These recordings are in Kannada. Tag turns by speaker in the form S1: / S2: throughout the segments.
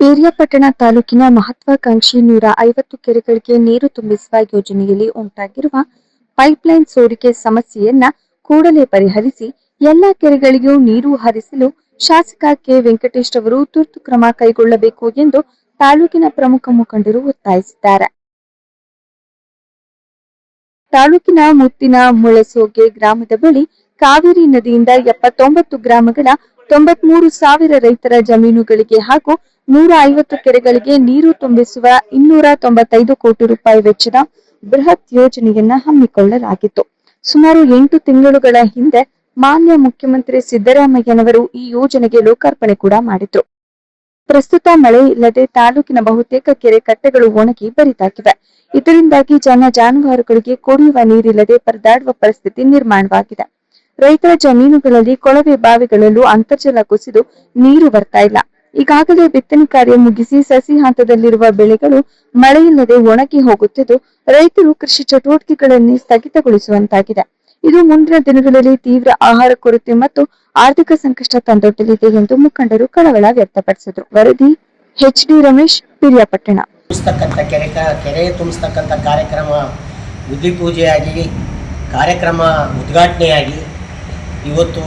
S1: ಪೇರಿಯಾಪಟ್ಟಣ ತಾಲೂಕಿನ ಮಹತ್ವಾಕಾಂಕ್ಷಿ 150 ಕೆರೆಗಳಿಗೆ ನೀರು ತುಂಬಿಸುವ ಯೋಜನೆಯಲ್ಲಿ ಉಂಟಾಗಿರುವ ಪೈಪ್ಲೈನ್ ಸೋರಿಕೆ ಸಮಸ್ಯೆಯನ್ನ ಕೂಡಲೇ ಪರಿಹರಿಸಿ ಎಲ್ಲಾ ಕೆರೆಗಳಿಗೂ ನೀರು ಹರಿಸಲು ಶಾಸಕ ಕೆ ವೆಂಕಟೇಶ್ ಅವರು ತುರ್ತು ಕ್ರಮ ಕೈಗೊಳ್ಳಬೇಕು ಎಂದು ತಾಲೂಕಿನ ಪ್ರಮುಖ ಮುಖಂಡರು ಒತ್ತಾಯಿಸಿದ್ದಾರೆ. ತಾಲೂಕಿನ ಮುತ್ತಿನ ಮುಳಸೋಗೆ ಗ್ರಾಮದ ಬಳಿ ಕಾವೇರಿ ನದಿಯಿಂದ 79 ಗ್ರಾಮಗಳ 93,000 ರೈತರ ಜಮೀನುಗಳಿಗೆ ಹಾಗೂ 150 ಕೆರೆಗಳಿಗೆ ನೀರು ತುಂಬಿಸುವ 295 ಕೋಟಿ ರೂಪಾಯಿ ವೆಚ್ಚದ ಬೃಹತ್ ಯೋಜನೆಯನ್ನ ಹಮ್ಮಿಕೊಳ್ಳಲಾಗಿತ್ತು. ಸುಮಾರು 8 ತಿಂಗಳುಗಳ ಹಿಂದೆ ಮಾನ್ಯ ಮುಖ್ಯಮಂತ್ರಿ ಸಿದ್ದರಾಮಯ್ಯನವರು ಈ ಯೋಜನೆಗೆ ಲೋಕಾರ್ಪಣೆ ಕೂಡ ಮಾಡಿದ್ರು. ಪ್ರಸ್ತುತ ಮಳೆ ಇಲ್ಲದೆ ತಾಲೂಕಿನ ಬಹುತೇಕ ಕೆರೆ ಕಟ್ಟೆಗಳು ಒಣಗಿ ಬರಿದಾಗಿವೆ. ಇದರಿಂದಾಗಿ ಜಾನುವಾರುಗಳಿಗೆ ಕುಡಿಯುವ ನೀರಿಲ್ಲದೆ ಪರದಾಡುವ ಪರಿಸ್ಥಿತಿ ನಿರ್ಮಾಣವಾಗಿದೆ. ರೈತರ ಜಮೀನುಗಳಲ್ಲಿ ಕೊಳವೆ ಬಾವಿಗಳಲ್ಲೂ ಅಂತರ್ಜಲ ಕುಸಿದು ನೀರು ಬರ್ತಾ ಇಲ್ಲ. ಈಗಾಗಲೇ ಬಿತ್ತನೆ ಕಾರ್ಯ ಮುಗಿಸಿ ಸಸಿ ಹಂತದಲ್ಲಿರುವ ಬೆಳೆಗಳು ಮಳೆಯಿಲ್ಲದೆ ಒಣಗಿ ಹೋಗುತ್ತಿದ್ದು ರೈತರು ಕೃಷಿ ಚಟುವಟಿಕೆಗಳನ್ನೇ ಸ್ಥಗಿತಗೊಳಿಸುವಂತಾಗಿದೆ. ಇದು ಮುಂದಿನ ದಿನಗಳಲ್ಲಿ ತೀವ್ರ ಆಹಾರ ಕೊರತೆ ಮತ್ತು ಆರ್ಥಿಕ ಸಂಕಷ್ಟ ತಂದೊಡ್ಡಲಿದೆ ಎಂದು ಮುಖಂಡರು ಕಳವಳ ವ್ಯಕ್ತಪಡಿಸಿದರು. ವರದಿ HD ರಮೇಶ್, ಪಿರಿಯಾಪಟ್ಟಣ.
S2: ಕೆರೆ ತುಂಬಿಸ್ತಕ್ಕಂಥ ಕಾರ್ಯಕ್ರಮ ಬುದ್ಧಿ ಪೂಜೆಯಾಗಿ ಕಾರ್ಯಕ್ರಮ ಉದ್ಘಾಟನೆಯಾಗಿ ಇವತ್ತು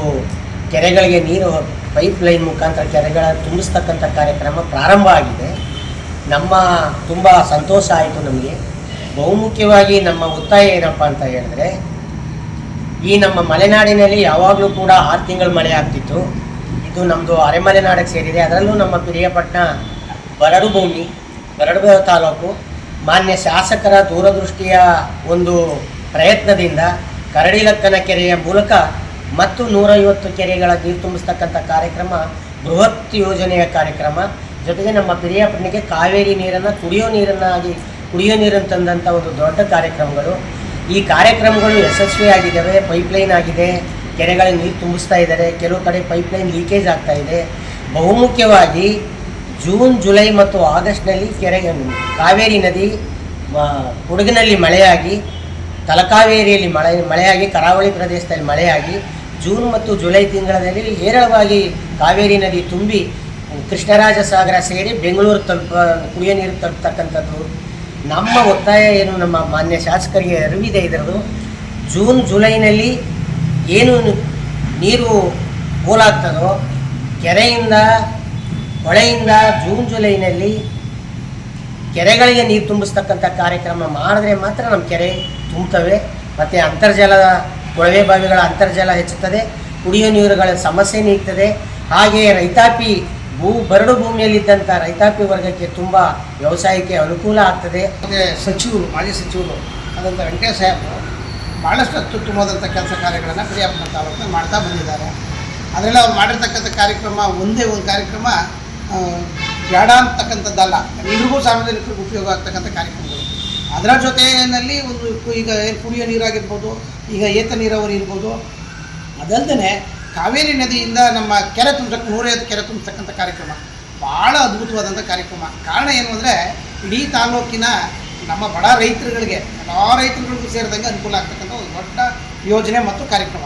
S2: ಕೆರೆಗಳಿಗೆ ನೀರು ಪೈಪ್ ಲೈನ್ ಮುಖಾಂತರ ಕೆರೆಗಳ ತುಂಬಿಸ್ತಕ್ಕಂಥ ಕಾರ್ಯಕ್ರಮ ಪ್ರಾರಂಭ ಆಗಿದೆ. ತುಂಬ ಸಂತೋಷ ಆಯಿತು. ನಮಗೆ ಬಹುಮುಖ್ಯವಾಗಿ ನಮ್ಮ ಒತ್ತಾಯ ಏನಪ್ಪ ಅಂತ ಹೇಳಿದ್ರೆ, ಈ ನಮ್ಮ ಮಲೆನಾಡಿನಲ್ಲಿ ಯಾವಾಗಲೂ ಕೂಡ 6 ತಿಂಗಳು ಮಳೆ ಆಗ್ತಿತ್ತು. ಇದು ನಮ್ಮದು ಅರೆಮಲೆನಾಡಿಗೆ ಸೇರಿದೆ. ಅದರಲ್ಲೂ ನಮ್ಮ ಪಿರಿಯಾಪಟ್ಟಣ ಬರಡು ತಾಲೂಕು ಮಾನ್ಯ ಶಾಸಕರ ದೂರದೃಷ್ಟಿಯ ಒಂದು ಪ್ರಯತ್ನದಿಂದ ಕರಡಿಲಕ್ಕನ ಕೆರೆಯ ಮೂಲಕ ಮತ್ತು 150 ಕೆರೆಗಳ ನೀರು ತುಂಬಿಸ್ತಕ್ಕಂಥ ಕಾರ್ಯಕ್ರಮ ಬೃಹತ್ ಯೋಜನೆಯ ಕಾರ್ಯಕ್ರಮ. ಜೊತೆಗೆ ನಮ್ಮ ಪಿರಿಯಾಪಟ್ಟಣಕ್ಕೆ ಕಾವೇರಿ ನೀರನ್ನು ಕುಡಿಯೋ ನೀರನ್ನು ತಂದಂಥ ಒಂದು ದೊಡ್ಡ ಕಾರ್ಯಕ್ರಮಗಳು. ಈ ಕಾರ್ಯಕ್ರಮಗಳು ಯಶಸ್ವಿಯಾಗಿದ್ದಾವೆ. ಪೈಪ್ಲೈನ್ ಆಗಿದೆ, ಕೆರೆಗಳಿಗೆ ನೀರು ತುಂಬಿಸ್ತಾ ಇದ್ದಾರೆ. ಕೆಲವು ಕಡೆ ಪೈಪ್ಲೈನ್ ಲೀಕೇಜ್ ಆಗ್ತಾ ಇದೆ. ಬಹುಮುಖ್ಯವಾಗಿ ಜೂನ್, ಜುಲೈ ಮತ್ತು ಆಗಸ್ಟ್ನಲ್ಲಿ ಕಾವೇರಿ ನದಿ ಕೊಡಗಿನಲ್ಲಿ ಮಳೆಯಾಗಿ, ತಲಕಾವೇರಿಯಲ್ಲಿ ಮಳೆಯಾಗಿ, ಕರಾವಳಿ ಪ್ರದೇಶದಲ್ಲಿ ಮಳೆಯಾಗಿ ಜೂನ್ ಮತ್ತು ಜುಲೈ ತಿಂಗಳಲ್ಲಿ ಹೇರಳವಾಗಿ ಕಾವೇರಿ ನದಿ ತುಂಬಿ ಕೃಷ್ಣರಾಜ ಸಾಗರ ಸೇರಿ ಬೆಂಗಳೂರು ಕುಡಿಯೋ ನೀರು ತಲುಪತಕ್ಕಂಥದ್ದು. ನಮ್ಮ ಒತ್ತಾಯ ಏನು, ನಮ್ಮ ಮಾನ್ಯ ಶಾಸಕರಿಗೆ ಅರಿವಿದೆ ಇದರದು. ಜೂನ್ ಜುಲೈನಲ್ಲಿ ಏನು ನೀರು ಪೋಲಾಗ್ತದೋ ಕೆರೆಯಿಂದ ಹೊಳೆಯಿಂದ ಜೂನ್ ಜುಲೈನಲ್ಲಿ ಕೆರೆಗಳಿಗೆ ನೀರು ತುಂಬಿಸ್ತಕ್ಕಂಥ ಕಾರ್ಯಕ್ರಮ ಮಾಡಿದ್ರೆ ಮಾತ್ರ ನಮ್ಮ ಕೆರೆ ತುಂಬುತ್ತವೆ. ಮತ್ತು ಅಂತರ್ಜಲದ ಕೊಳವೆ ಬಾವಿಗಳ ಅಂತರ್ಜಲ ಹೆಚ್ಚುತ್ತದೆ, ಕುಡಿಯೋ ನೀರುಗಳ ಸಮಸ್ಯೆ ನೀಗ್ತದೆ. ಹಾಗೆಯೇ ರೈತಾಪಿ ಬರಡು ಭೂಮಿಯಲ್ಲಿದ್ದಂಥ ರೈತಾಪಿ ವರ್ಗಕ್ಕೆ ತುಂಬ ವ್ಯವಸಾಯಕ್ಕೆ ಅನುಕೂಲ ಆಗ್ತದೆ.
S3: ಮಾಜಿ ಸಚಿವರು ಆದಂಥ ವೆಂಕಟೇಶ ಸಾಹೇಬರು ಭಾಳಷ್ಟು ಅತ್ಯುತ್ತಮವಾದಂಥ ಕೆಲಸ ಕಾರ್ಯಗಳನ್ನು ಪಿರಿಯಾಪಟ್ಟಣ ತಾಲೂಕಿನಲ್ಲಿ ಮಾಡ್ತಾ ಬಂದಿದ್ದಾರೆ. ಅದರಲ್ಲಿ ಅವ್ರು ಮಾಡಿರ್ತಕ್ಕಂಥ ಕಾರ್ಯಕ್ರಮ ಒಂದೇ ಒಂದು ಕಾರ್ಯಕ್ರಮ ಬೇಡ ಅಂತಕ್ಕಂಥದ್ದಲ್ಲ, ಎಲ್ರಿಗೂ ಸಾರ್ವಜನಿಕರಿಗೆ ಉಪಯೋಗ ಆಗ್ತಕ್ಕಂಥ ಕಾರ್ಯಕ್ರಮಗಳು. ಅದರ ಜೊತೆಯಲ್ಲಿ ಈಗ ಕುಡಿಯೋ ನೀರಾಗಿರ್ಬೋದು, ಈಗ ಏತ ನೀರಾವರಿ ಇರ್ಬೋದು, ಅದಲ್ಲದೆ ಕಾವೇರಿ ನದಿಯಿಂದ ನಮ್ಮ ಕೆರೆ ತುಂಬಿಸಕ್ಕೆ 150 ಕೆರೆ ತುಂಬಿಸ್ತಕ್ಕಂಥ ಕಾರ್ಯಕ್ರಮ ಭಾಳ ಅದ್ಭುತವಾದಂಥ ಕಾರ್ಯಕ್ರಮ. ಕಾರಣ ಏನು ಅಂದರೆ, ಇಡೀ ತಾಲೂಕಿನ ನಮ್ಮ ಬಡ ರೈತರುಗಳಿಗೆ, ಎಲ್ಲ ರೈತರುಗಳಿಗೂ ಸೇರಿದಂಗೆ ಅನುಕೂಲ ಆಗ್ತಕ್ಕಂಥ ಒಂದು ದೊಡ್ಡ ಯೋಜನೆ ಮತ್ತು ಕಾರ್ಯಕ್ರಮ.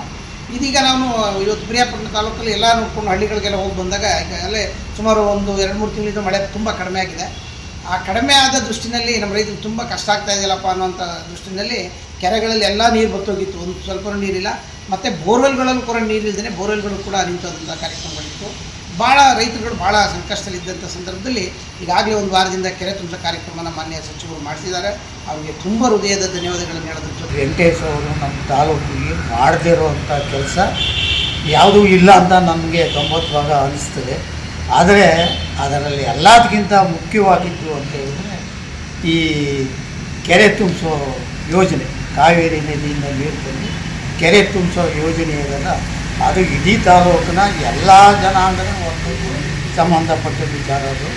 S3: ಇದೀಗ ನಾವು ಇವತ್ತು ಪಿರಿಯಾಪಟ್ಟಣ ತಾಲೂಕಲ್ಲಿ ಎಲ್ಲ ನೋಡ್ಕೊಂಡು ಹಳ್ಳಿಗಳಿಗೆಲ್ಲ ಹೋಗಿ ಬಂದಾಗ ಈಗ ಅಲ್ಲೇ ಸುಮಾರು ಒಂದು 2-3 ತಿಂಗಳಿಂದ ಮಳೆ ತುಂಬ ಕಡಿಮೆ ಆಗಿದೆ. ಆ ಕಡಿಮೆ ಆದ ದೃಷ್ಟಿನಲ್ಲಿ ನಮ್ಮ ರೈತರಿಗೆ ತುಂಬ ಕಷ್ಟ ಆಗ್ತಾ ಇದೆಯಲ್ಲಪ್ಪ ಅನ್ನೋಂಥ ದೃಷ್ಟಿನಲ್ಲಿ ಕೆರೆಗಳಲ್ಲಿ ಎಲ್ಲ ನೀರು ಬರ್ತೋಗಿತ್ತು, ಒಂದು ಸ್ವಲ್ಪ ನೀರಿಲ್ಲ. ಮತ್ತು ಬೋರ್ವೆಲ್ಗಳಲ್ಲೂ ಕೂಡ ನೀರಿಲ್ಲದೇ ಬೋರ್ವೆಲ್ಗಳು ಕೂಡ ನಿಂತೋದಂಥ ಕಾರ್ಯಕ್ರಮಗಳಿತ್ತು. ಭಾಳ ರೈತರುಗಳು ಭಾಳ ಸಂಕಷ್ಟದಲ್ಲಿದ್ದಂಥ ಸಂದರ್ಭದಲ್ಲಿ ಈಗಾಗಲೇ ಒಂದು ವಾರದಿಂದ ಕೆರೆ ತುಂಬಿಸೋ ಕಾರ್ಯಕ್ರಮನ ಮಾನ್ಯ ಸಚಿವರು ಮಾಡಿಸಿದ್ದಾರೆ. ಅವರಿಗೆ ತುಂಬ ಹೃದಯದ ಧನ್ಯವಾದಗಳನ್ನು ಹೇಳೋದ್ರ ಜೊತೆ
S4: ವೆಂಕಟೇಶ್ ಅವರು ನಮ್ಮ ತಾಲೂಕಿಗೆ ಮಾಡದೇ ಇರುವಂಥ ಕೆಲಸ ಯಾವುದೂ ಇಲ್ಲ ಅಂತ ನಮಗೆ 90 ಭಾಗ ಅನಿಸ್ತದೆ. ಆದರೆ ಅದರಲ್ಲಿ ಎಲ್ಲದಕ್ಕಿಂತ ಮುಖ್ಯವಾಗಿದ್ದು ಅಂತ ಹೇಳಿದ್ರೆ ಈ ಕೆರೆ ತುಂಬಿಸೋ ಯೋಜನೆ, ಕಾವೇರಿ ನದಿಯಿಂದ ನೀರು ತಂದು ಕೆರೆ ತುಂಬಿಸೋ ಯೋಜನೆ ಇದೆಲ್ಲ, ಅದು ಇಡೀ ತಾಲೂಕಿನ ಎಲ್ಲ ಜನಾಂಗದ ಒಂದು ಸಂಬಂಧಪಟ್ಟ ವಿಚಾರ ಅದು.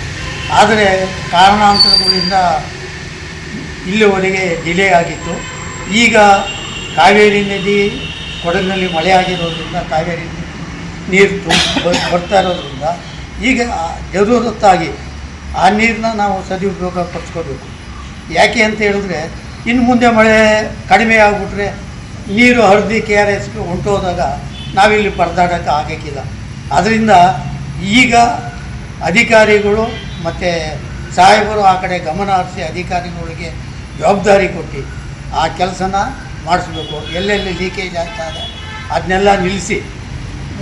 S4: ಆದರೆ ಕಾರಣಾಂತರಗಳಿಂದ ಇಲ್ಲಿವರೆಗೆ ಡಿಲೇ ಆಗಿತ್ತು. ಈಗ ಕಾವೇರಿ ನದಿ ಕೊಡಗಿನಲ್ಲಿ ಮಳೆ ಆಗಿರೋದ್ರಿಂದ ಕಾವೇರಿ ನೀರು ಬರ್ತಾ ಇರೋದ್ರಿಂದ ಈಗ ಜರೂರತ್ತಾಗಿ ಆ ನೀರನ್ನ ನಾವು ಸದುಪಯೋಗ ಪಡಿಸ್ಕೋಬೇಕು. ಯಾಕೆ ಅಂತ ಹೇಳಿದ್ರೆ, ಇನ್ನು ಮುಂದೆ ಮಳೆ ಕಡಿಮೆ ಆಗಿಬಿಟ್ರೆ ನೀರು ಹರಿದು KRSಗೆ ಹೊಂಟೋದಾಗ ನಾವಿಲ್ಲಿ ಪರದಾಡೋಕ್ಕೆ ಆಗಕ್ಕಿಲ್ಲ. ಅದರಿಂದ ಈಗ ಅಧಿಕಾರಿಗಳು ಮತ್ತು ಸಾಹೇಬರು ಆ ಕಡೆ ಗಮನ ಹರಿಸಿ ಅಧಿಕಾರಿಗಳಿಗೆ ಜವಾಬ್ದಾರಿ ಕೊಟ್ಟು ಆ ಕೆಲಸನ ಮಾಡಿಸ್ಬೇಕು. ಎಲ್ಲೆಲ್ಲಿ ಲೀಕೇಜ್ ಆಗ್ತಾ ಇದೆ ಅದನ್ನೆಲ್ಲ ನಿಲ್ಲಿಸಿ,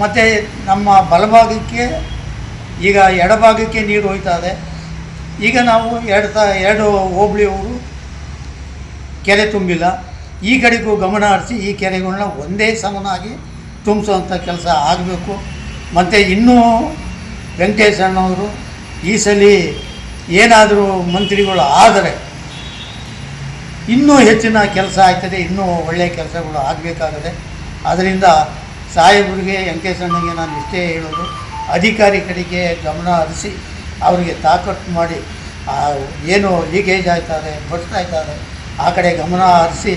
S4: ಮತ್ತು ನಮ್ಮ ಬಲಭಾಗಕ್ಕೆ ಈಗ ಎಡಭಾಗಕ್ಕೆ ನೀರು ಹೋಯ್ತಾ ಇದೆ. ಈಗ ನಾವು ಎರಡು ಹೋಬಳಿಯವರು ಕೆರೆ ತುಂಬಿಲ್ಲ, ಈ ಕಡೆಗೂ ಗಮನ ಹರಿಸಿ ಈ ಕೆರೆಗಳನ್ನ ಒಂದೇ ಸಮನಾಗಿ ತುಂಬಿಸೋವಂಥ ಕೆಲಸ ಆಗಬೇಕು. ಮತ್ತು ಇನ್ನೂ ವೆಂಕಟೇಶ್ ಅಣ್ಣವರು ಈ ಸಲ ಏನಾದರೂ ಮಂತ್ರಿಗಳು ಆದರೆ ಇನ್ನೂ ಹೆಚ್ಚಿನ ಕೆಲಸ ಆಗ್ತದೆ, ಇನ್ನೂ ಒಳ್ಳೆಯ ಕೆಲಸಗಳು ಆಗಬೇಕಾಗದೆ. ಅದರಿಂದ ಸಾಹೇಬರಿಗೆ ವೆಂಕಟೇಶ್ ಅಣ್ಣಗೆ ನಾನು ಇಷ್ಟೇ ಹೇಳೋದು, ಅಧಿಕಾರಿ ಕಡೆಗೆ ಗಮನ ಹರಿಸಿ ಅವರಿಗೆ ತಾಕತ್ತು ಮಾಡಿ ಏನು ಲೀಕೇಜ್ ಆಯ್ತಾರೆ, ಬರ್ತಾ ಇದ್ದಾರೆ ಆ ಕಡೆ ಗಮನ ಹರಿಸಿ